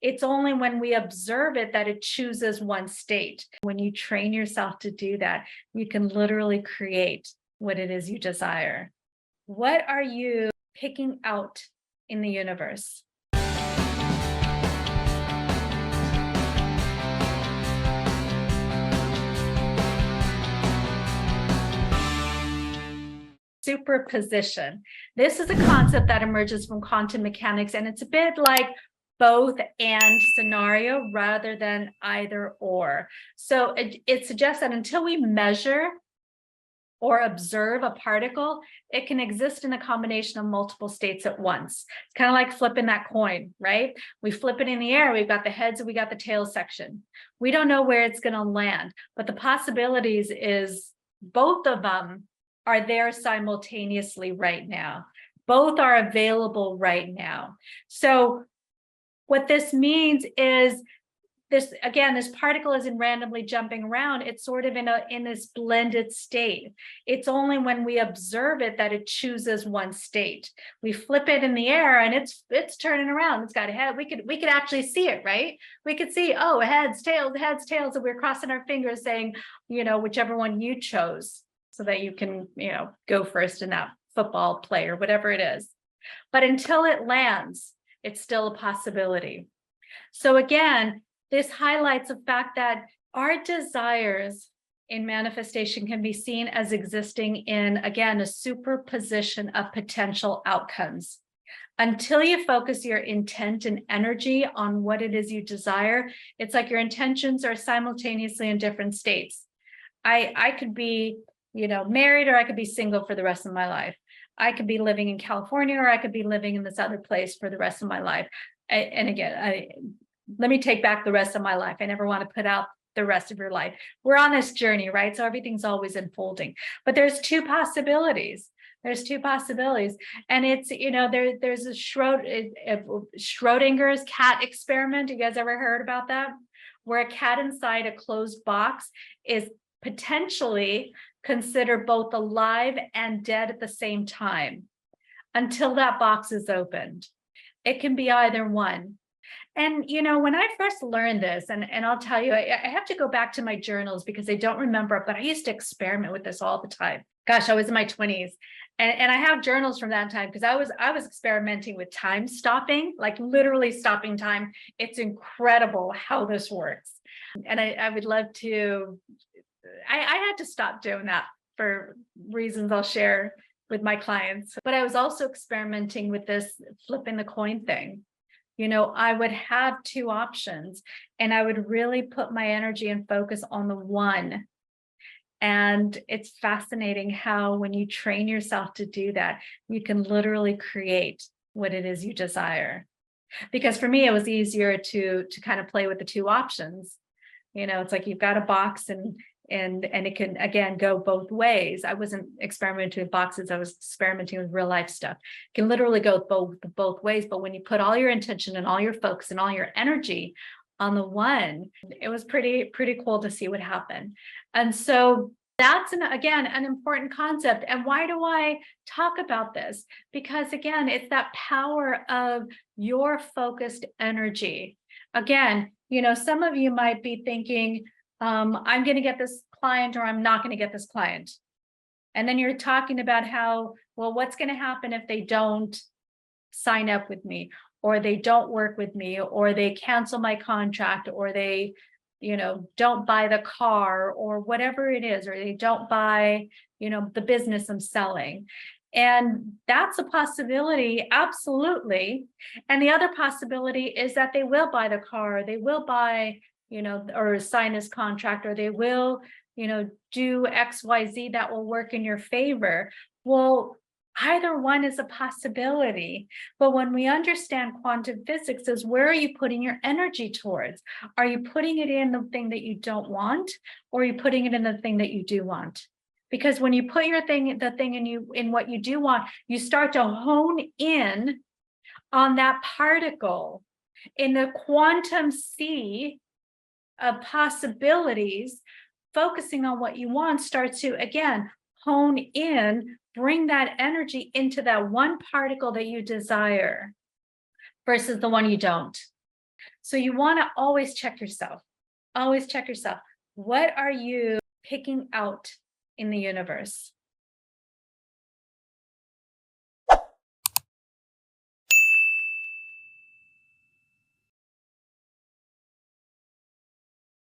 It's only when we observe it that it chooses one state. When you train yourself to do that, you can literally create what it is you desire. What are you picking out in the universe? Superposition. This is a concept that emerges from quantum mechanics, and it's a bit like both and scenario rather than either or. So it suggests that until we measure or observe a particle, it can exist in a combination of multiple states at once. It's kind of like flipping that coin, right? We flip it in the air, we've got the heads and we got the tail section. We don't know where it's going to land, but the possibilities is both of them are there simultaneously right now. Both are available right now. So what this means is this particle isn't randomly jumping around. It's sort of in this blended state. It's only when we observe it that it chooses one state. We flip it in the air and it's turning around. It's got a head. We could actually see it, right? We could see, oh, heads, tails, and we're crossing our fingers saying, whichever one you chose, so that you can, go first in that football play or whatever it is. But until it lands, it's still a possibility. So again, this highlights the fact that our desires in manifestation can be seen as existing in, again, a superposition of potential outcomes. Until you focus your intent and energy on what it is you desire, it's like your intentions are simultaneously in different states. I could be, married, or I could be single for the rest of my life. I could be living in California, or I could be living in this other place for the rest of my life. Let me take back the rest of my life. I never want to put out the rest of your life. We're on this journey, right? So everything's always unfolding. But there's two possibilities. And it's, there's a Schrodinger's cat experiment. You guys ever heard about that? Where a cat inside a closed box is potentially considered both alive and dead at the same time until that box is opened. It can be either one. And, when I first learned this, and I'll tell you, I have to go back to my journals because I don't remember it, but I used to experiment with this all the time. Gosh, I was in my 20s. And I have journals from that time because I was experimenting with time stopping, like literally stopping time. It's incredible how this works. And I would love to, I had to stop doing that for reasons I'll share with my clients. But I was also experimenting with this flipping the coin thing. I would have two options and I would really put my energy and focus on the one. And it's fascinating how when you train yourself to do that, you can literally create what it is you desire. Because for me, it was easier to kind of play with the two options. It's like you've got a box and it can, again, go both ways. I wasn't experimenting with boxes. I was experimenting with real life stuff. It can literally go both ways. But when you put all your intention and all your focus and all your energy on the one, it was pretty cool to see what happened. And so that's, again, an important concept. And why do I talk about this? Because, again, it's that power of your focused energy. Again, some of you might be thinking, I'm going to get this client or I'm not going to get this client. And then you're talking about how, well, what's going to happen if they don't sign up with me, or they don't work with me, or they cancel my contract, or they, don't buy the car, or whatever it is, or they don't buy, the business I'm selling. And that's a possibility, absolutely. And the other possibility is that they will buy the car, they will buy, or sign this contract, or they will, do XYZ that will work in your favor. Well, either one is a possibility. But when we understand quantum physics, is where are you putting your energy towards? Are you putting it in the thing that you don't want, or are you putting it in the thing that you do want? Because when you put the thing in what you do want, you start to hone in on that particle in the quantum sea of possibilities. Focusing on what you want starts to, again, hone in, bring that energy into that one particle that you desire versus the one you don't. So you want to always check yourself. Always check yourself. What are you picking out in the universe?